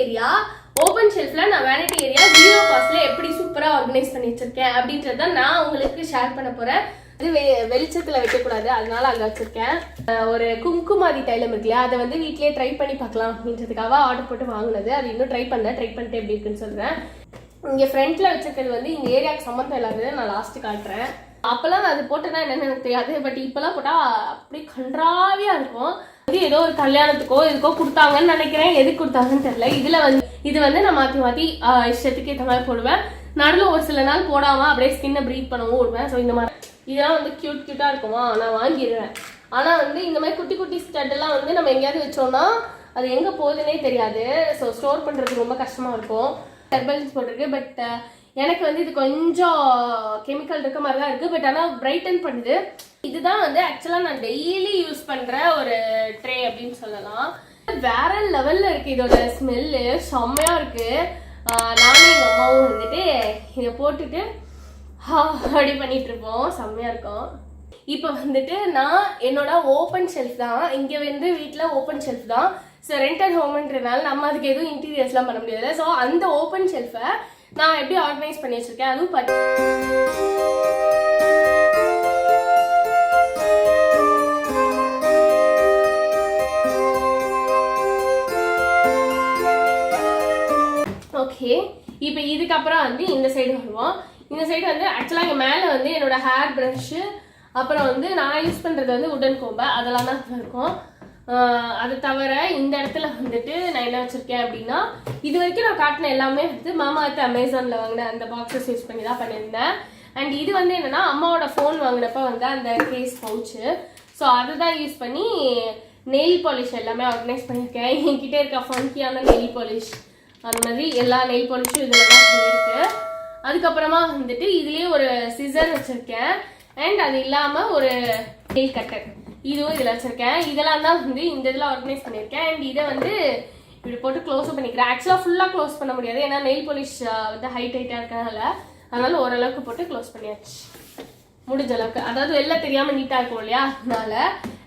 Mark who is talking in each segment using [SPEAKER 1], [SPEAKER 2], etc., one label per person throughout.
[SPEAKER 1] Area. Open ஷெல்ஃப்ல நான் vanity area 0 காஸ்ட்ல எப்படி சூப்பரா ஆர்கனைஸ் பண்ணி வச்சிருக்கேன் அப்படின்றத நான் உங்களுக்கு ஷேர் பண்ண போறேன். இது வெளிச்சத்துல வைக்கக்கூடாது, அதனால அங்க வச்சிருக்கேன். ஒரு குங்குமாதி தைலம் இருக்குல்லையா, அதை வந்து வீட்லயே ட்ரை பண்ணி பார்க்கலாம் அப்படின்றதுக்காக ஆர்டர் போட்டு வாங்கினது. அது இன்னும் ட்ரை பண்ணிட்டு எப்படி இருக்குன்னு சொல்றேன். இங்க ஃப்ரண்ட்ல வச்சிருக்கிறது வந்து இந்த ஏரியாவுக்கு சம்மந்தம் இல்லாதது. நான் லாஸ்ட் காட்டுறேன். அப்பெல்லாம் நான் அது போட்டேன்னா என்னன்னு எனக்கு தெரியாது. பட் இப்பெல்லாம் போட்டா அப்படியே கன்றாவியா இருக்கும். ஏதோ ஒரு கல்யாணத்துக்கோ இதுக்கோ கொடுத்தாங்கன்னு நினைக்கிறேன். எதுக்கு கொடுத்தாங்கன்னு தெரியல. இது வந்து நான் மாத்தி இஷ்டத்துக்கு ஏற்ற மாதிரி போடுவேன். நடுவில் ஒரு சில நாள் போடாம அப்படியே ஸ்கின்னை ப்ரீத் பண்ணவும் விடுவேன். ஸோ இந்த மாதிரி இதெல்லாம் வந்து கியூட்டா இருக்குமா, நான் வாங்கிடுவேன். ஆனா வந்து இந்த மாதிரி குட்டி குட்டி ஸ்டட் எல்லாம் வந்து நம்ம எங்கேயாவது வச்சோம்னா அது எங்க போகுதுன்னே தெரியாது. ஸோ ஸ்டோர் பண்றதுக்கு ரொம்ப கஷ்டமா இருக்கும். ஹெர்பல்ஸ் போட்டிருக்கு. பட் எனக்கு வந்து இது கொஞ்சம் கெமிக்கல் இருக்க மாதிரி தான் இருக்கு. பட் ஆனால் பிரைட்டன் பண்ணுது. இதுதான் வந்து ஆக்சுவலா நான் டெய்லி யூஸ் பண்ற ஒரு ட்ரே அப்படின்னு சொல்லலாம். வேற லெவல்ல இருக்கு. இதோட ஸ்மெல்லு செம்மையா இருக்கு. நானும் எங்க அம்மாவும் வந்துட்டு இதை போட்டுட்டு அப்படி பண்ணிட்டு இருப்போம். செம்மையா இருக்கும். இப்போ வந்துட்டு நான் என்னோட ஓப்பன் ஷெல்ஃப் தான். இங்க வந்து வீட்டுல ஓப்பன் ஷெல்ஃப் தான். ஸோ ரெண்டட் ஹோம்ன்றதுனால நம்ம அதுக்கு எதுவும் இன்டீரியர்ஸ்லாம் பண்ண முடியாது. ஸோ அந்த ஓப்பன் ஷெல்ஃபை நான் எப்படி ஆர்கனைஸ் பண்ணி வச்சிருக்கேன் அதுவும் ஓகே. இப்போ இதுக்கப்புறம் வந்து இந்த சைடு வருவோம். இந்த சைடு வந்து ஆக்சுவலாக இங்கே மேலே வந்து என்னோட ஹேர் ப்ரஷ்ஷு, அப்புறம் வந்து நான் யூஸ் பண்ணுறது வந்து உடன் கோம்பை, அதெல்லாம் தான் இருக்கும். அது தவிர இந்த இடத்துல வந்துட்டு நான் என்ன வச்சிருக்கேன் அப்படின்னா, இது வரைக்கும் நான் காட்டின எல்லாமே வந்து மாமாத்து அமேசானில் வாங்கின அந்த பாக்ஸஸ் யூஸ் பண்ணி தான் பண்ணியிருந்தேன். அண்ட் இது வந்து என்னன்னா அம்மாவோட ஃபோன் வாங்கினப்ப வந்து அந்த கேஸ் பவுச்சு. ஸோ அதை தான் யூஸ் பண்ணி நெயில் பாலிஷ் எல்லாமே ஆர்கனைஸ் பண்ணியிருக்கேன். என்கிட்ட இருக்க ஃபங்கியான நெயில் பாலிஷ், அந்த மாதிரி எல்லா நெயில் பாலிஷும் இதில் தான் இருக்கு. அதுக்கப்புறமா வந்துட்டு இதுலேயே ஒரு சிசர் வச்சிருக்கேன். அண்ட் அது இல்லாமல் ஒரு நெயில் கட்டர் இதுவும் இதில் வச்சிருக்கேன். இதெல்லாம் தான் வந்து இந்த இதில் ஆர்கனைஸ் பண்ணியிருக்கேன். அண்ட் இதை வந்து இப்படி போட்டு க்ளோஸும் பண்ணிக்கிறேன். ஆக்சுவலாக ஃபுல்லாக க்ளோஸ் பண்ண முடியாது, ஏன்னா நெயில் பாலிஷ் வந்து ஹைட்டாக இருக்கனால. அதனால ஓரளவுக்கு போட்டு க்ளோஸ் பண்ணியாச்சு முடிஞ்ச அளவுக்கு. அதாவது எல்லாம் தெரியாமல் நீட்டாக இருக்கும் இல்லையா, அதனால.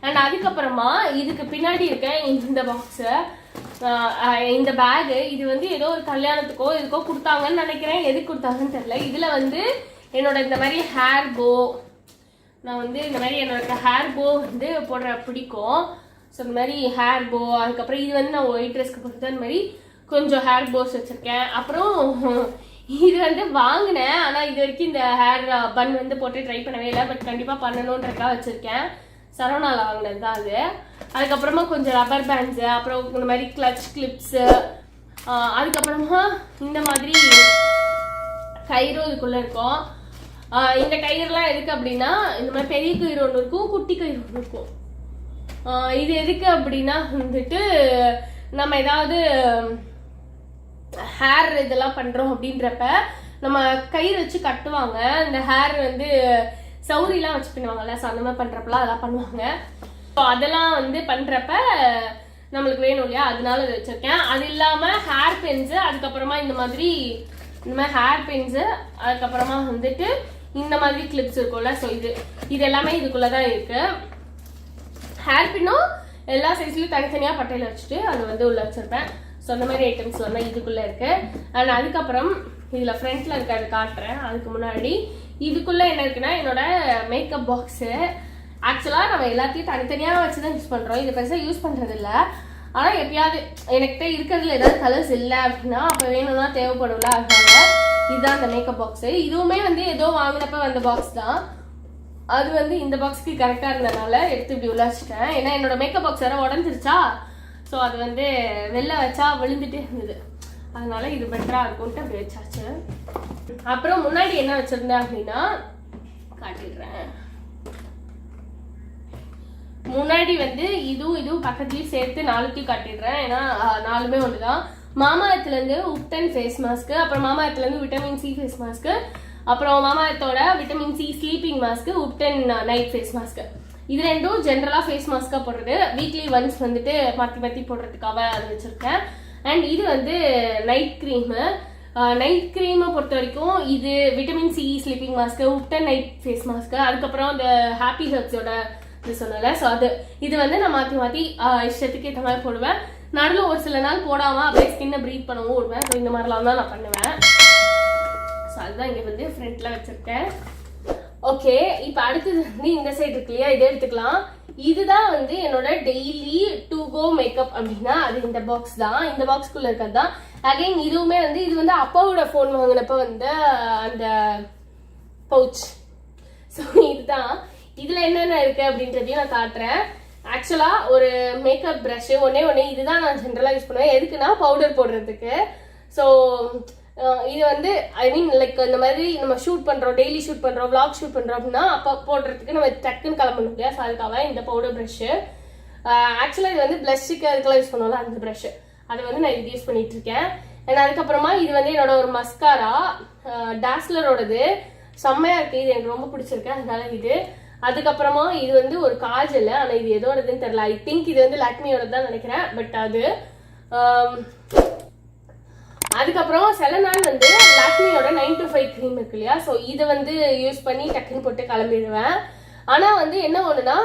[SPEAKER 1] அண்ட் அதுக்கப்புறமா இதுக்கு பின்னாடி இருக்க இந்த பாக்ஸு, இந்த பேகு, இது வந்து ஏதோ ஒரு கல்யாணத்துக்கோ இதுக்கோ கொடுத்தாங்கன்னு நினைக்கிறேன். எதுக்கு கொடுத்தாங்கன்னு தெரியல. இதுல வந்து என்னோட இந்த மாதிரி ஹேர் போ, நான் வந்து இந்த மாதிரி என்னோட ஹேர் போ வந்து போடுற பிடிக்கும். ஸோ இந்த மாதிரி ஹேர் போ, அதுக்கப்புறம் இது வந்து நான் ஒயிட் ட்ரெஸ்க்கு போட்டு அந்த மாதிரி கொஞ்சம் ஹேர் போஸ் வச்சிருக்கேன். அப்புறம் இது வந்து வாங்கினேன், ஆனால் இது வரைக்கும் இந்த ஹேர் பன் வந்து போட்டு ட்ரை பண்ணவே இல்லை. பட் கண்டிப்பாக பண்ணணுன்றதுக்காக வச்சிருக்கேன். சரவணால வாங்கினது தான் அது. அதுக்கப்புறமா கொஞ்சம் ரப்பர் பேண்ட்ஸு, அப்புறம் இந்த மாதிரி கிளச் கிளிப்ஸு, அதுக்கப்புறமா இந்த மாதிரி கயிறும் இதுக்குள்ளே இருக்கும். இந்த கயிறுலாம் எதுக்கு அப்படின்னா, இந்த மாதிரி பெரிய கயிறு ஒன்று இருக்கும், குட்டி கயிறு ஒன்று இருக்கும். இது எதுக்கு அப்படின்னா வந்துட்டு நம்ம ஏதாவது ஹேர் இதெல்லாம் பண்ணுறோம் அப்படின்றப்ப நம்ம கயிறு வச்சு கட்டுவாங்க. இந்த ஹேர் வந்து சௌரிலாம் வச்சு பண்ணுவாங்கல்ல, ஸோ அந்த மாதிரி பண்ணுறப்பெல்லாம் அதெல்லாம் பண்ணுவாங்க. ஸோ அதெல்லாம் வந்து பண்ணுறப்ப நம்மளுக்கு வேணும் இல்லையா, அதனால அதை வச்சுருக்கேன். அது இல்லாமல் ஹேர் பென்ஸு, அதுக்கப்புறமா இந்த மாதிரி ஹேர் பென்ஸு, அதுக்கப்புறமா வந்துட்டு இந்த மாதிரி கிளிப்ஸ் இருக்கும்ல. ஸோ இது எல்லாமே இதுக்குள்ளே தான் இருக்குது. ஹேர் பின்னும் எல்லா சைஸ்லையும் தனித்தனியாக பட்டையில் வச்சுட்டு அது வந்து உள்ளே வச்சுருப்பேன். ஸோ அந்த மாதிரி ஐட்டம்ஸ் வந்து இதுக்குள்ளே இருக்குது. அண்ட் அதுக்கப்புறம் இதில் ஃப்ரண்ட்டில் இருக்கிறது காட்டுறேன். அதுக்கு முன்னாடி இதுக்குள்ளே என்ன இருக்குன்னா என்னோட மேக்கப் பாக்ஸு. ஆக்சுவலாக நம்ம எல்லாத்தையும் தனித்தனியாக வச்சு தான் யூஸ் பண்ணுறோம். இது பெருசாக யூஸ் பண்ணுறது இல்லை. ஆனால் எப்பயாவது என்கிட்ட இருக்கிறதுல ஏதாவது கலர்ஸ் இல்லை அப்படின்னா அப்போ வேணும்னா தேவைப்படும்ல, அதனால இதுதான் அந்த மேக்கப் பாக்ஸு. இதுவுமே வந்து ஏதோ வாங்கினப்ப வந்த பாக்ஸ் தான். அது வந்து இந்த பாக்ஸ்க்கு கரெக்டாக இருந்ததுனால எடுத்து இப்படி உள்ள வச்சுட்டேன். ஏன்னா என்னோட மேக்கப் பாக்ஸ் வேற உடஞ்சிருச்சா, ஸோ அது வந்து வெளில வச்சா விழுந்துட்டே இருந்தது. அதனால இது பெட்டராக இருக்கும்ட்டு அப்படி வச்சாச்சு. அப்புறம் முன்னாடி என்ன வச்சிருந்தேன் அப்படின்னா காட்டிடுறேன். முன்னாடி வந்து இதுவும் பக்கத்துலயும் சேர்த்து 4த்தையும் காட்டிடுறேன். ஏன்னா 4மே ஒண்ணுதான். மாமாத்துல இருந்து உப்டன் ஃபேஸ் மாஸ்க், அப்புறம் மாமாத்துல இருந்து விட்டமின் சி ஃபேஸ் மாஸ்க், அப்புறம் மாமாத்தோட vitamin C sleeping mask, ubtan night face mask. இது ரெண்டும் ஜென்ரலா ஃபேஸ் மாஸ்கா போடுறது. வீக்லி ஒன்ஸ் வந்துட்டு மாத்தி போடுறதுக்காக அது வச்சிருக்கேன். அண்ட் இது வந்து நைட் க்ரீமு. நைட் க்ரீமை பொறுத்த வரைக்கும் இது vitamin C sleeping mask, ubtan night face mask, அதுக்கப்புறம் இந்த ஹாப்பி ஹெர்ப்ஸோட இது சொன்னல. ஸோ இது வந்து நான் மாற்றி இஷ்டத்துக்கு ஏற்ற மாதிரி போடுவேன். நடுவில் ஒரு சில நாள் போடாமல் அப்படியே ஸ்கின்னை ப்ரீத் பண்ணவும் விடுவேன். ஸோ இந்த மாதிரிலாம் தான் நான் பண்ணுவேன். ஸோ அதுதான் இங்கே வந்து ஃப்ரண்ட்டில் வச்சுருக்கேன். ஓகே, இப்போ அடுத்தது வந்து இந்த சைடு இருக்கு இல்லையா, இதை எடுத்துக்கலாம். இதுதான் வந்து என்னோட டெய்லி டு கோ மேக்கப் அப்படின்னா அது இந்த பாக்ஸ் தான். இந்த பாக்ஸ்குள்ளே இருக்கிறது தான். அகைன் இதுவுமே வந்து இது வந்து அப்பாவோட ஃபோன் வாங்கினப்ப வந்து அந்த பவுச். ஸோ இதுதான். இதில் என்னென்ன இருக்குது அப்படின்றதையும் நான் காட்டுறேன். ஆக்சுவலாக ஒரு மேக்கப் ப்ரஷ்ஷு ஒன்று இதுதான் நான் ஜென்ரலாக யூஸ் பண்ணுவேன். எதுக்குன்னா பவுடர் போடுறதுக்கு. ஸோ இது வந்து ஐ மீன் லைக் இந்த மாதிரி நம்ம ஷூட் பண்ணுறோம், டெய்லி ஷூட் பண்ணுறோம், விளாக் ஷூட் பண்ணுறோம் அப்படின்னா அப்போ போடுறதுக்கு நம்ம டக்குன்னு கிளம்பணும் இல்லையா. ஸோ அதுக்காக இந்த பவுடர் ப்ரஷ்ஷு. ஆக்சுவலாக இது வந்து ப்ளஷ்ஷுக்கு அதுக்கெல்லாம் யூஸ் பண்ணுவோம்ல அந்த ப்ரஷ்ஷு, அதை வந்து நான் இது யூஸ் பண்ணிட்டு இருக்கேன். அண்ட் அதுக்கப்புறமா இது வந்து என்னோட ஒரு மஸ்காரா டாஸ்லரோடது, செம்மையாக இருக்குது. இது எனக்கு ரொம்ப பிடிச்சிருக்கு, அதனால இது. அதுக்கப்புறமா இது வந்து ஒரு காஜல், ஆனால் இது எதோடதுன்னு தெரியல. ஐ திங்க் இது வந்து லாக்மியோட தான் நினைக்கிறேன். பட் அது அதுக்கப்புறம் சில நாள் வந்து லாக்மியோட 9 to 5 க்ரீம் இருக்கு இல்லையா. ஸோ இதை வந்து யூஸ் பண்ணி டக்குன்னு போட்டு கிளம்பிடுவேன். ஆனால் வந்து என்ன ஒன்றுனா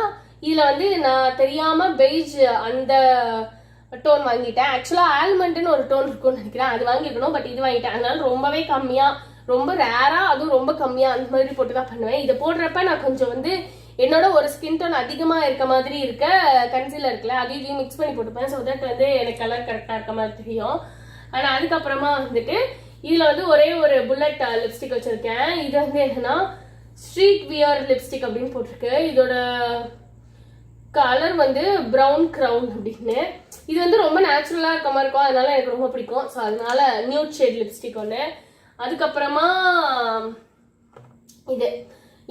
[SPEAKER 1] இதில் வந்து நான் தெரியாமல் பெய்ஜ் அந்த டோன் வாங்கிட்டேன். ஆக்சுவலாக ஆல்மண்ட்னு ஒரு டோன் இருக்கும்னு நினைக்கிறேன், அது வாங்கிக்கணும். பட் இது வாங்கிட்டேன். அதனால ரொம்பவே கம்மியாக, ரொம்ப ரேராக, அதுவும் ரொம்ப கம்மியாக அந்த மாதிரி போட்டு தான் பண்ணுவேன். இதை போடுறப்ப நான் கொஞ்சம் வந்து என்னோட ஒரு ஸ்கின் டோன் அதிகமாக இருக்க மாதிரி இருக்க கன்சீலர் இருக்குல்ல, அதையும் மிக்ஸ் பண்ணி போட்டுப்பேன். ஸோ தட் வந்து எனக்கு கலர் கரெக்டாக இருக்க மாதிரி தெரியும். ஆனால் அதுக்கப்புறமா வந்துட்டு இதில் வந்து ஒரே ஒரு புல்லட் லிப்ஸ்டிக் வச்சுருக்கேன். இது வந்து என்னன்னா ஸ்ட்ரீட் வியர் லிப்ஸ்டிக் அப்படின்னு போட்டிருக்கு. இதோட கலர் வந்து ப்ரௌன் க்ரௌன் அப்படின்னு. இது வந்து ரொம்ப நேச்சுரலாக இருக்க மாதிரி இருக்கும், அதனால எனக்கு ரொம்ப பிடிக்கும். ஸோ அதனால நியூட் ஷேட் லிப்ஸ்டிக் ஒன்று. அதுக்கப்புறமா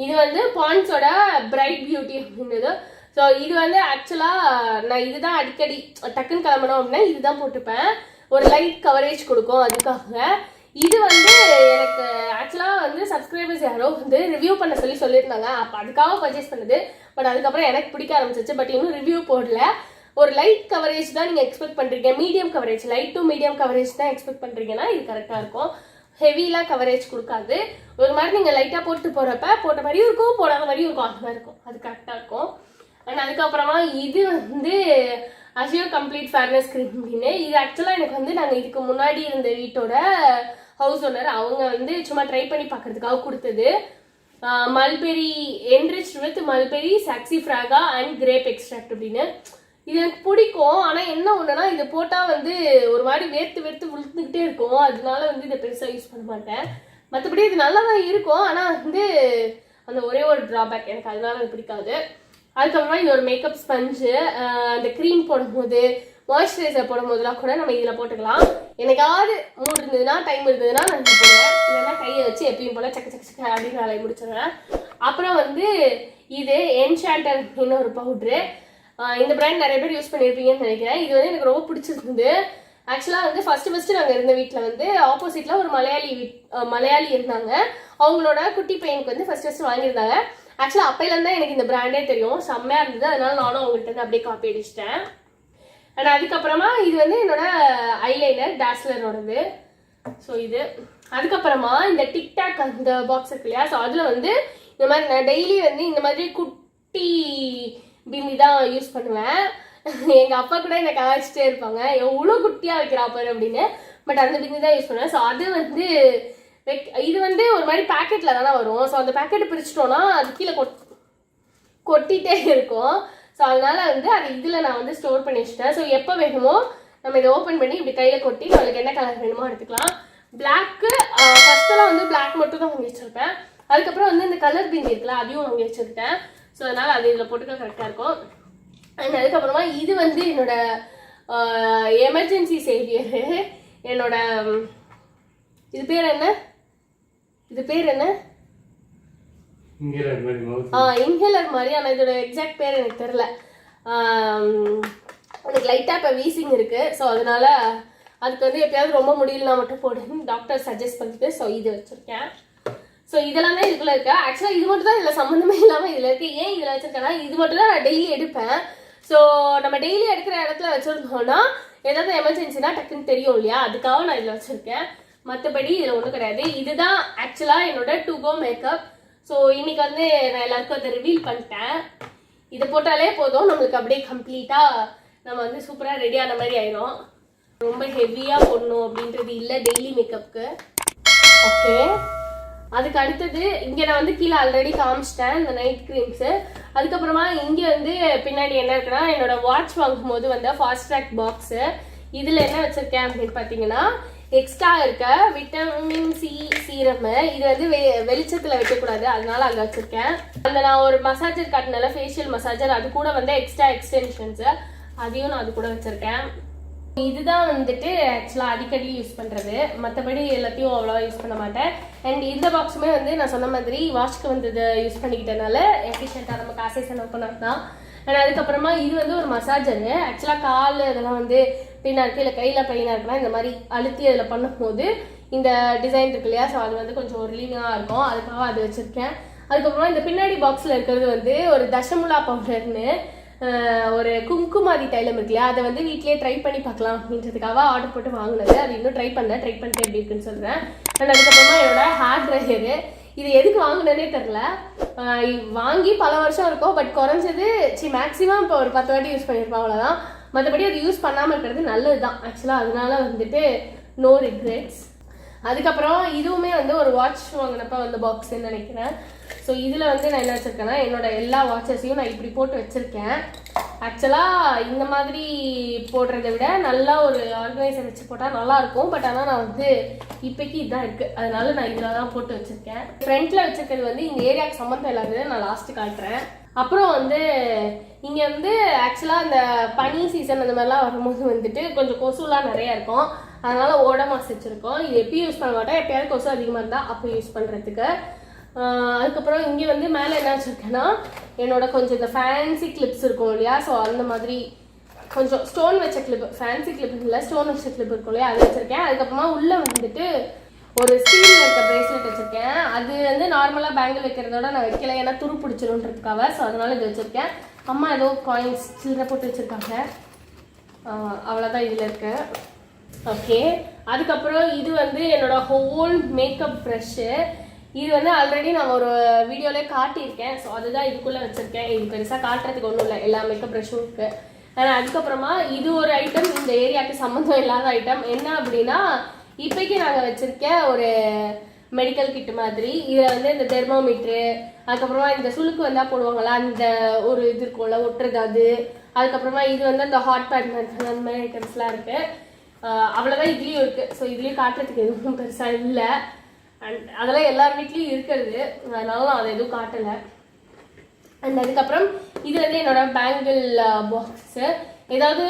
[SPEAKER 1] இது வந்து பாண்ட்ஸோட பிரைட் பியூட்டி அப்படின்றது. ஸோ இது வந்து ஆக்சுவலாக நான் இதுதான் அடிக்கடி டக்குன்னு கிளம்பணும் அப்படின்னா இதுதான் போட்டுப்பேன். ஒரு லைட் கவரேஜ் கொடுக்கும் அதுக்காக. இது வந்து எனக்கு ஆக்சுவலாக வந்து சப்ஸ்கிரைபர்ஸ் யாரோ வந்து ரிவ்யூ பண்ண சொல்லியிருந்தாங்க. அப்போ அதுக்காக பர்ச்சேஸ் பண்ணுது. பட் அதுக்கப்புறம் எனக்கு பிடிக்க ஆரம்பிச்சிச்சு. பட் இன்னும் ரிவ்யூ போடல. ஒரு லைட் கவரேஜ் தான் நீங்கள் எக்ஸ்பெக்ட் பண்ணுறீங்க, medium coverage, light to medium coverage தான் எக்ஸ்பெக்ட் பண்ணுறீங்கன்னா இது கரெக்டாக இருக்கும். ஹெவிலாம் கவரேஜ் கொடுக்காது. ஒரு மாதிரி நீங்கள் லைட்டாக போட்டு போகிறப்ப போட்ட மாதிரியும் இருக்கும், போடாத மாதிரியும் இருக்கும், அந்த மாதிரி இருக்கும். அது கரெக்டாக இருக்கும். அண்ட் அதுக்கப்புறமா இது வந்து அஷியோ கம்ப்ளீட் ஃபேர்னஸ் க்ரீம் அப்படின்னு. இது ஆக்சுவலாக எனக்கு வந்து நாங்கள் இதுக்கு முன்னாடி இருந்த வீட்டோட ஹவுஸ் ஓனர் அவங்க வந்து சும்மா ட்ரை பண்ணி பார்க்கறதுக்காக கொடுத்தது. Mulberry enrich with mulberry saxifraga and grape extract அப்படின்னு. இது எனக்கு பிடிக்கும். ஆனால் என்ன ஒன்றுனா இது போட்டால் வந்து ஒரு மாதிரி வேர்த்து விழுந்துக்கிட்டே இருக்கும். அதனால வந்து இதை பெருசாக யூஸ் பண்ண மாட்டேன். மற்றபடி இது நல்லா தான் இருக்கும். ஆனால் வந்து அந்த ஒரே ஒரு ட்ராபேக், எனக்கு அதனால அது பிடிக்காது. அதுக்கப்புறமா இது ஒரு மேக்கப் ஸ்பஞ்சு. அந்த க்ரீம் போடும்போது, மாய்ஸ்சரைசர் போடும்போதுலாம் கூட நம்ம இதில் போட்டுக்கலாம். எனக்காவது மூடு இருந்ததுன்னா, டைம் இருந்ததுன்னா நான் இதை போடுவேன். இல்லைன்னா கையை வச்சு எப்பயும் போல் சக்க சக்க சக்க அப்படின்னு வேலையை முடிச்சிடுவேன். அப்புறம் வந்து இது என்ஷாண்டர் அப்படின்னு ஒரு பவுட்ரு. இந்த பிராண்ட் நிறைய பேர் யூஸ் பண்ணியிருப்பீங்கன்னு நினைக்கிறேன். இது வந்து எனக்கு ரொம்ப பிடிச்சிருந்தது. ஆக்சுவலாக வந்து ஃபர்ஸ்ட் நாங்கள் இருந்த வீட்டில் வந்து ஆப்போசிட்டில் ஒரு மலையாளி இருந்தாங்க. அவங்களோட குட்டி பையனுக்கு வந்து ஃபர்ஸ்ட் வாங்கியிருந்தாங்க. ஆக்சுவலாக அப்பையிலேருந்து எனக்கு இந்த பிராண்டே தெரியும், செம்மையாக இருந்தது. அதனால நானும் அவங்கள்ட்ட வந்து அப்படியே காப்பி அடிச்சிட்டேன். அண்ட் அதுக்கப்புறமா இது வந்து என்னோட ஐலைனர் டாஸ்லரோடது. ஸோ இது அதுக்கப்புறமா இந்த டிக்டாக் அந்த பாக்ஸ் இருக்கு இல்லையா. ஸோ அதில் வந்து இந்த மாதிரி நான் டெய்லி வந்து இந்த மாதிரி குட்டி பிந்தி தான் யூஸ் பண்ணுவேன். எங்கள் அப்பா கூட என்னை கலாய்ச்சிட்டே இருப்பாங்க, எவ்வளோ குட்டியாக வைக்கிறா பாரு அப்படின்னு. பட் அந்த பிந்தி தான் யூஸ் பண்ணுவேன். ஸோ அது வந்து இது வந்து ஒரு மாதிரி பேக்கெட்டில் தானே வரும். ஸோ அந்த பேக்கெட்டை பிரிச்சிட்டோன்னா அது கீழே கொட்டிகிட்டே இருக்கும். ஸோ அதனால வந்து அது இதில் நான் வந்து ஸ்டோர் பண்ணி வச்சுட்டேன். ஸோ எப்போ வேணுமோ நம்ம இதை ஓப்பன் பண்ணி இப்படி கையில் கொட்டி நம்மளுக்கு என்ன கலர் வேணுமோ எடுத்துக்கலாம். பிளாக்கு ஃபஸ்ட்டெல்லாம் வந்து பிளாக் மட்டும் தான் வாங்கி வச்சுருப்பேன். அதுக்கப்புறம் வந்து இந்த கலர் பிந்தி இருக்குல்ல அதையும் வாங்கி வச்சுருக்கேன். ஸோ அதனால் அது இதில் போட்டுக்க கரெக்டாக இருக்கும். அண்ட் அதுக்கப்புறமா இது வந்து என்னோட எமர்ஜென்சி சேவியரு. என்னோட இது பேர் என்ன இன்ஹேலர் மாதிரி. ஆனால் இதோட எக்ஸாக்ட் பேர் எனக்கு தெரில. எனக்கு லைட்டாக இப்போ வீசிங் இருக்குது. ஸோ அதனால அதுக்கு வந்து எப்பயாவது ரொம்ப முடியலனா மட்டும் போடுன்னு டாக்டர் சஜஸ்ட் பண்ணிட்டு ஸோ இது வச்சுருக்கேன். ஸோ இதெல்லாம் தான் இதுக்குள்ளே இருக்கா. ஆக்சுவலாக இது மட்டும் தான் இதில் சம்மந்தமே இல்லாமல் இதில் இருக்குது. ஏன் இதில் வச்சுருக்கேன்னா இது மட்டும் தான் நான் டெய்லி எடுப்பேன். ஸோ நம்ம டெய்லி எடுக்கிற இடத்துல வச்சுருந்தோம்னா ஏதாவது எமர்ஜென்சினா டக்குன்னு தெரியும் இல்லையா, அதுக்காக நான் இதில் வச்சுருக்கேன். மற்றபடி இதில் ஒன்றும் கிடையாது. இதுதான் ஆக்சுவலாக என்னோட டு கோ மேக்கப். ஸோ இன்னைக்கு வந்து நான் எல்லாருக்கும் அதை ரிவீல் பண்ணிட்டேன். இதை போட்டாலே போதும் நம்மளுக்கு அப்படியே கம்ப்ளீட்டாக நம்ம வந்து சூப்பராக ரெடி ஆன மாதிரி ஆயிடும். ரொம்ப ஹெவியாக போடணும் அப்படின்றது இல்லை டெய்லி மேக்கப்புக்கு. ஓகே, அதுக்கு அடுத்தது இங்கே நான் வந்து கீழே ஆல்ரெடி காமிச்சிட்டேன் இந்த நைட் க்ரீம்ஸு. அதுக்கப்புறமா இங்கே வந்து பின்னாடி என்ன இருக்குன்னா என்னோட வாட்ச் வாங்கும் போது வந்து ஃபாஸ்ட் ட்ராக் பாக்ஸு. இதில் என்ன வச்சுருக்கேன் அப்படின்னு பார்த்தீங்கன்னா எக்ஸ்ட்ரா இருக்க விட்டமின் சி சீரம். இது வந்து வெளிச்சத்தில் வைக்கக்கூடாது, அதனால அங்கே வச்சுருக்கேன். அந்த நான் ஒரு மசாஜர் காட்டினால ஃபேஷியல் மசாஜர், அது கூட வந்து எக்ஸ்ட்ரா எக்ஸ்டென்ஷன்ஸு, அதையும் நான் அது கூட வச்சுருக்கேன். இதுதான் வந்துட்டு ஆக்சுவலாக அடிக்கடி யூஸ் பண்ணுறது, மற்றபடி எல்லாத்தையும் அவ்வளோவா யூஸ் பண்ண மாட்டேன். அண்ட் இந்த பாக்ஸுமே வந்து நான் சொன்ன மாதிரி வாஷ்க்கு வந்தது யூஸ் பண்ணிக்கிட்டனால எஃபிஷியண்ட்டாக நம்ம காசை செலவு பண்ணலாம். அண்ட் அதுக்கப்புறமா இது வந்து ஒரு மசாஜரு. ஆக்சுவலாக கால் இதெல்லாம் வந்து பெயினாக இருக்குது இல்லை கையில் பெயினாக இருக்குன்னா இந்த மாதிரி அழுத்தி அதில் பண்ணும்போது இந்த டிசைன் இருக்கு இல்லையா, ஸோ அது வந்து கொஞ்சம் ரிலீவிங்காக இருக்கும், அதுக்காக அது வச்சுருக்கேன். அதுக்கப்புறமா இந்த பின்னாடி பாக்ஸில் இருக்கிறது வந்து ஒரு தசமுலா பவுடர்னு ஒரு குங்குமாதி தைலம் இருக்கு இல்லையா, அதை வந்து வீட்லேயே ட்ரை பண்ணி பார்க்கலாம் அப்படின்றதுக்காக ஆர்டர் போட்டு வாங்கினது. அது இன்னும் ட்ரை பண்ணிட்டு எப்படி இருக்குன்னு சொல்கிறேன். அண்ட் அதுக்கப்புறமா என்னோட ஹேர் ட்ரையரு. இது எதுக்கு வாங்கினதே தெரில, வாங்கி பல வருஷம் இருக்கும், பட் குறைஞ்சது மேக்ஸிமம் இப்போ ஒரு 10 வாட்டி யூஸ் பண்ணியிருப்பேன், அவ்வளோதான். மற்றபடி அது யூஸ் பண்ணாமல் இருக்கிறது நல்லது தான் ஆக்சுவலாக, அதனால வந்துட்டு நோ ரிக்ரெட்ஸ். அதுக்கப்புறம் இதுவுமே வந்து ஒரு வாட்ச் வாங்கினப்ப வந்து பாக்ஸ்ன்னு நினைக்கிறேன். ஸோ இதில் வந்து நான் என்ன வச்சுருக்கேன்னா என்னோட எல்லா வாட்சஸையும் நான் இப்படி போட்டு வச்சுருக்கேன். ஆக்சுவலாக இந்த மாதிரி போடுறதை விட நல்லா ஒரு ஆர்கனைசர் வச்சு போட்டால் நல்லாயிருக்கும், பட் ஆனால் நான் வந்து இப்போக்கி இதுதான் இருக்குது, அதனால நான் இதில் தான் போட்டு வச்சுருக்கேன். ஃப்ரண்ட்டில் வச்சுருக்கிறது வந்து இந்த ஏரியாவுக்கு சம்மந்தம் இல்லாதது, நான் லாஸ்ட்டு காட்டுறேன். அப்புறம் வந்து இங்கே வந்து ஆக்சுவலாக இந்த பனி சீசன் அந்த மாதிரிலாம் வரும்போது வந்துட்டு கொஞ்சம் கொசுலாம் நிறையா இருக்கும், அதனால ஓடமாஸ் வச்சுருக்கோம். இது எப்பயும் யூஸ் பண்ண மாட்டேன், எப்பயாவது கொசு அதிகமாக இருந்தால் அப்போ யூஸ் பண்ணுறதுக்கு. அதுக்கப்புறம் இங்கே வந்து மேலே என்ன வச்சுருக்கேன்னா என்னோட கொஞ்சம் இந்த ஃபேன்சி கிளிப்ஸ் இருக்கும் இல்லையா, ஸோ அந்த மாதிரி கொஞ்சம் ஸ்டோன் வச்ச கிளிப், ஃபேன்சி கிளிப் இல்லை ஸ்டோன் வச்ச கிளிப் இருக்கும் இல்லையா, அது வச்சுருக்கேன். அதுக்கப்புறமா உள்ளே வந்துட்டு ஒரு ஸ்டீலில் இருக்க ப்ரேஸ்லெட் வச்சுருக்கேன். அது வந்து நார்மலாக பேங்கில் வைக்கிறதோட நான் வைக்கல, ஏன்னா துரு பிடிச்சிருன்றதுக்காக, ஸோ அதனால இது வச்சுருக்கேன். அம்மா ஏதோ காயின்ஸ் சில்லறை போட்டு வச்சுருக்காங்க, அவ்வளோதான் இதில் இருக்கு. ஓகே, அதுக்கப்புறம் இது வந்து என்னோட ஹோல் மேக்கப் ப்ரஷ்ஷு. இது வந்து ஆல்ரெடி நான் ஒரு வீடியோலே காட்டியிருக்கேன், ஸோ அதுதான் இதுக்குள்ளே வச்சுருக்கேன். இது பெருசாக காட்டுறதுக்கு ஒன்றும் இல்லை, எல்லா மேக்கப் ப்ரஷ்ஷும் இருக்குது. ஆனால் அதுக்கப்புறமா இது ஒரு ஐட்டம், இந்த ஏரியாவுக்கு சம்மந்தம் இல்லாத ஐட்டம் என்ன அப்படின்னா இப்போக்கி நாங்கள் வச்சுருக்க ஒரு மெடிக்கல் கிட்டு மாதிரி. இதில் வந்து இந்த தெர்மோமீட்ரு, அதுக்கப்புறமா இந்த சுளுக்கு வந்தால் போடுவாங்களா அந்த ஒரு இது இருக்கும்ல ஒட்டுறது, அது. அதுக்கப்புறமா இது வந்து அந்த ஹாட் பேட் அந்த மாதிரி ஐட்டம்ஸ்லாம் இருக்குது. அவ்வளோதான் இதுலேயும் இருக்குது. ஸோ இதுலேயும் காட்டுறதுக்கு எதுவும் பெருசாக இல்லை, அண்ட் அதெல்லாம் எல்லார் வீட்லேயும் இருக்கிறது, அதனால நான் அதை எதுவும் காட்டலை. அண்ட் அதுக்கப்புறம் இது வந்து என்னோட பேங்கிள் பாக்ஸு. ஏதாவது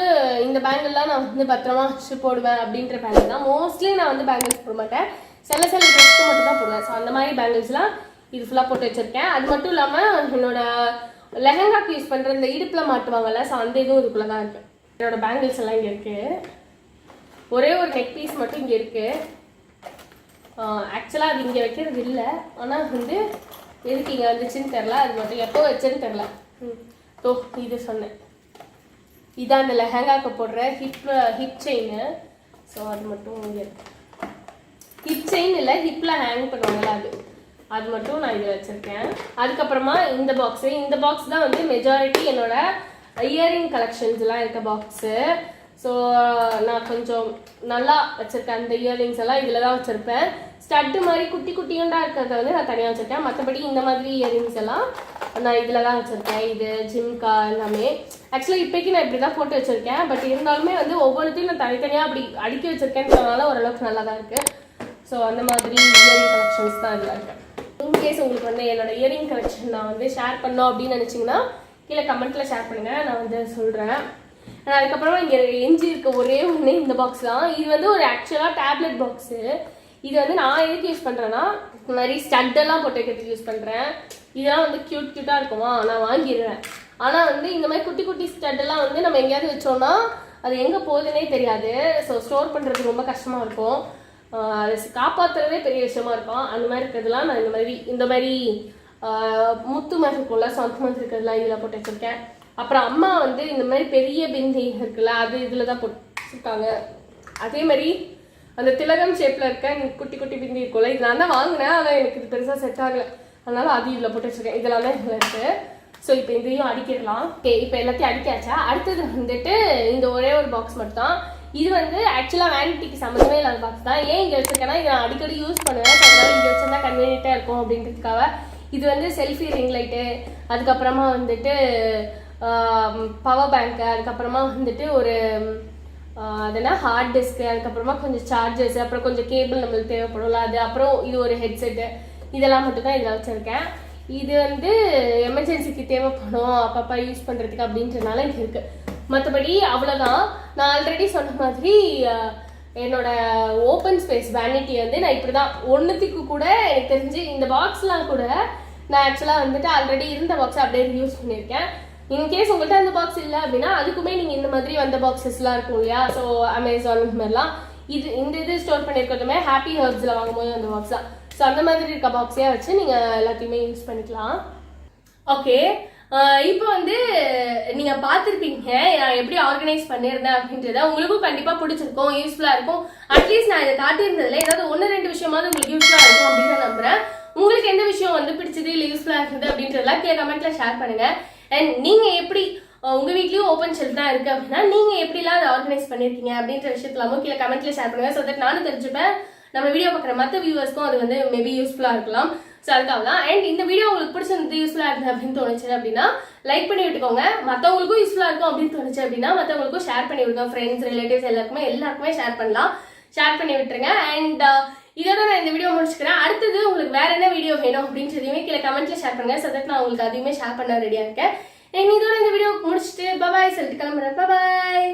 [SPEAKER 1] இந்த பேங்கிள்லாம் நான் வந்து பத்திரமா வச்சு போடுவேன் அப்படின்ற பேங்கிள் தான். மோஸ்ட்லி நான் வந்து பேங்கிள்ஸ் போட மாட்டேன், சில ட்ரெஸ்க்கு மட்டும் தான் போடுவேன். ஸோ அந்த மாதிரி பேங்கிள்ஸ்லாம் இது ஃபுல்லாக போட்டு வச்சுருக்கேன். அது மட்டும் இல்லாமல் என்னோட லெஹங்காக்கு யூஸ் பண்ணுற இந்த இடுப்பில் மாட்டுவாங்கல்ல, ஸோ அந்த இதுவும் இதுக்குள்ளே தான் இருக்குது. என்னோட பேங்கிள்ஸ் எல்லாம் இங்கே இருக்குது. ஒரே ஒரு நெக் பீஸ் மட்டும் இங்கே இருக்குது. ஆக்சுவலாக அது இங்கே வைக்கிறது இல்லை, ஆனால் வந்து எதுக்கு இங்கே வந்துச்சுன்னு தெரில, அது மட்டும் எப்போ வச்சேன்னு தெரில. இது சொன்னேன், இதான் அந்த லெஹங்காக்கு போடுற ஹிப் செயின். ஸோ அது மட்டும் இங்கே இருக்கு. ஹிப் செயின் இல்லை, ஹிப்பில் ஹேங் பண்ணுவாங்கல்ல, அது மட்டும் நான் இதில் வச்சுருக்கேன். அதுக்கப்புறமா இந்த பாக்ஸ் தான் வந்து மெஜாரிட்டி என்னோட இயரிங் கலெக்ஷன்ஸ்லாம் இருக்க பாக்ஸு. ஸோ நான் கொஞ்சம் நல்லா வச்சுருக்கேன். அந்த இயரிங்ஸ் எல்லாம் இதில் தான் வச்சுருப்பேன். ஸ்டட்டு மாதிரி குட்டி குட்டியுண்டா இருக்கிறத வந்து நான் தனியாக வச்சுருக்கேன். மற்றபடி இந்த மாதிரி இயரிங்ஸ் எல்லாம் நான் இதில் தான் வச்சுருக்கேன். இது ஜிம்கா எல்லாமே ஆக்சுவலாக இப்போக்கி நான் இப்படி தான் போட்டு வச்சுருக்கேன். பட் இருந்தாலுமே வந்து ஒவ்வொருத்தையும் நான் தனித்தனியாக அப்படி அடுக்கி வச்சுருக்கேன்றதுனால ஓரளவுக்கு நல்லா தான் இருக்குது. ஸோ அந்த மாதிரி இயரிங் கலெக்ஷன்ஸ் தான் இதில் இருக்குது. இன்கேஸ் உங்களுக்கு வந்து என்னோட இயரிங் கலெக்ஷன் நான் வந்து ஷேர் பண்ணோம் அப்படின்னு நினச்சிங்கன்னா கீழே கமெண்ட்டில் ஷேர் பண்ணுங்கள், நான் வந்து சொல்கிறேன். அதுக்கப்புறமா இங்கே எஞ்சி இருக்க ஒரே ஒன்று இந்த பாக்ஸ் தான். இது வந்து ஒரு ஆக்சுவலாக டேப்லெட் பாக்ஸு. இது வந்து நான் எதுக்கு யூஸ் பண்ணுறேன்னா இந்த மாதிரி ஸ்டட்டெல்லாம் போட்டு வைக்கிறதுக்கு யூஸ் பண்ணுறேன். இதெல்லாம் வந்து க்யூட்டாக இருக்குமா, நான் வாங்கிடுவேன். ஆனால் வந்து இந்த மாதிரி குட்டி குட்டி ஸ்டட்டெல்லாம் வந்து நம்ம எங்கேயாவது வச்சோன்னா அது எங்கே போகுதுன்னே தெரியாது. ஸோ ஸ்டோர் பண்ணுறதுக்கு ரொம்ப கஷ்டமாக இருக்கும், அதை காப்பாற்றுறதே பெரிய விஷயமா இருக்கும். அந்த மாதிரி இருக்கிறதுலாம் நான் இந்த மாதிரி முத்து மாதிரி இருக்கும்ல, ஸோ அந்த மாதிரி இருக்கிறதுலாம் இதில் போட்டு வச்சுருக்கேன். அப்புறம் அம்மா வந்து இந்த மாதிரி பெரிய பிந்தி இருக்குல்ல, அது இதில் தான் போட்டுருக்காங்க. அதே மாதிரி அந்த திலகம் ஷேப்பில் இருக்க குட்டி குட்டி பிந்தி இருக்கும்ல, இது நான் தான் வாங்கினேன், ஆனால் எனக்கு இது பெருசாக செட் ஆகலை, அதனால அது இதில் போட்டு வச்சுருக்கேன். இதெல்லாம் தான் இதில் இருக்குது. ஸோ இப்போ இதையும் அடிக்கிடலாம். ஓகே, இப்போ எல்லாத்தையும் அடிக்காச்சா. அடுத்தது வந்துட்டு இந்த ஒரே ஒரு பாக்ஸ் மட்டும் தான். இது வந்து ஆக்சுவலாக வேனிட்டிக்கு சம்மந்தமே இல்லாத பாக்ஸ் தான். ஏன் இங்கே வச்சிருக்கேன்னா இதை நான் அடிக்கடி யூஸ் பண்ணுவேன், அதனால இங்கே வச்சிருந்தா கன்வீனியன்ட்டாக இருக்கும் அப்படின்றதுக்காக. இது வந்து செல்ஃபி ரிங் லைட்டு, அதுக்கப்புறமா வந்துட்டு பவர் பேங்க்கு, அதுக்கப்புறமா வந்துட்டு ஒரு அதெல்லாம் ஹார்ட் டிஸ்க்கு, அதுக்கப்புறமா கொஞ்சம் சார்ஜர்ஸ், அப்புறம் கொஞ்சம் கேபிள் நம்மளுக்கு தேவைப்படும்ல அது, அப்புறம் இது ஒரு ஹெட்செட்டு, இதெல்லாம் மட்டும் தான் இதில் வச்சுருக்கேன். இது வந்து எமர்ஜென்சிக்கு தேவைப்படும் அப்பப்போ யூஸ் பண்ணுறதுக்கு அப்படின்றனால இது இருக்குது. மற்றபடி அவ்வளோதான். நான் ஆல்ரெடி சொன்ன மாதிரி என்னோட ஓப்பன் ஸ்பேஸ் வேனிட்டி வந்து நான் இப்படி தான் ஒன்றுத்துக்கு கூட எனக்கு தெரிஞ்சு இந்த பாக்ஸ்லாம் கூட நான் ஆக்சுவலாக வந்துட்டு ஆல்ரெடி இருந்த பாக்ஸை அப்படியே யூஸ் பண்ணியிருக்கேன். இன்கேஸ் உங்கள்கிட்ட அந்த பாக்ஸ் இல்லை அப்படின்னா அதுக்குமே நீங்கள் இந்த மாதிரி வந்த பாக்ஸஸ்லாம் இருக்கும் இல்லையா, ஸோ அமேசான் இந்த மாதிரிலாம் இது ஸ்டோர் பண்ணியிருக்கிறதுமே ஹாப்பி ஹர்ப்ஸில் வாங்கும்போது அந்த பாக்ஸ் தான். ஸோ அந்த மாதிரி இருக்க பாக்ஸையே வச்சு நீங்கள் எல்லாத்தையுமே யூஸ் பண்ணிக்கலாம். ஓகே, இப்போ வந்து நீங்கள் பார்த்துருப்பீங்க நான் எப்படி ஆர்கனைஸ் பண்ணியிருந்தேன் அப்படின்றத. உங்களுக்கும் கண்டிப்பாக பிடிச்சிருக்கும், யூஸ்ஃபுல்லாக இருக்கும். அட்லீஸ்ட் நான் இதை காட்டியிருந்ததில் ஏதாவது 1-2 விஷயமாவது உங்களுக்கு யூஸ்ஃபுல்லாக இருக்கும் அப்படின்னு நான் நம்புகிறேன். உங்களுக்கு எந்த விஷயம் வந்து பிடிச்சது இல்லை யூஸ்ஃபுல்லாக இருக்குது அப்படின்றதெல்லாம் கமெண்ட்டில் ஷேர் பண்ணுங்கள். அண்ட் நீங்கள் எப்படி உங்கள் வீட்லேயும் ஓப்பன் ஷெல்ஃப் தான் இருக்குது அப்படின்னா நீங்கள் எப்படிலாம் அதை ஆர்கனைஸ் பண்ணியிருக்கீங்க அப்படின்ற விஷயத்துலாமும் கீழே கமெண்ட்டில் ஷேர் பண்ணுங்கள். ஸோ தட் நானும் தெரிஞ்சுப்பேன், நம்ம வீடியோ பார்க்குற மற்ற வியூவர்ஸ்க்கும் அது வந்து மேபி யூஸ்ஃபுல்லாக இருக்கலாம். ஸோ அதுக்காக தான். அண்ட் இந்த வீடியோ உங்களுக்கு பிடிச்சிருந்து யூஸ்ஃபுல்லாக இருக்குது அப்படின்னு தோணுச்சு அப்படின்னா லைக் பண்ணி விட்டுக்கோங்க. மற்றவங்களுக்கும் யூஸ்ஃபுல்லாக இருக்கும் அப்படின்னு தோணுச்சு அப்படின்னா மற்றவங்களுக்கும் ஷேர் பண்ணி விடுங்க. ஃப்ரெண்ட்ஸ், ரிலேட்டிவ்ஸ் எல்லாருக்குமே ஷேர் பண்ணலாம். ஷேர் பண்ணி விட்டுருங்க. அண்ட் இதோட நான் இந்த வீடியோ முடிச்சுக்கிறேன். அடுத்தது உங்களுக்கு வேற என்ன வீடியோ வேணும் அப்படின்றதையுமே கீழே கமெண்ட்ல ஷேர் பண்ணுங்க. ஸோ தட் நான் உங்களுக்கு அதையுமே ஷேர் பண்ண ரெடியாக இருக்கேன். இதோட இந்த வீடியோ முடிச்சுட்டு பபாய் சொல்லிட்டு கிளம்புறேன். பபாய்.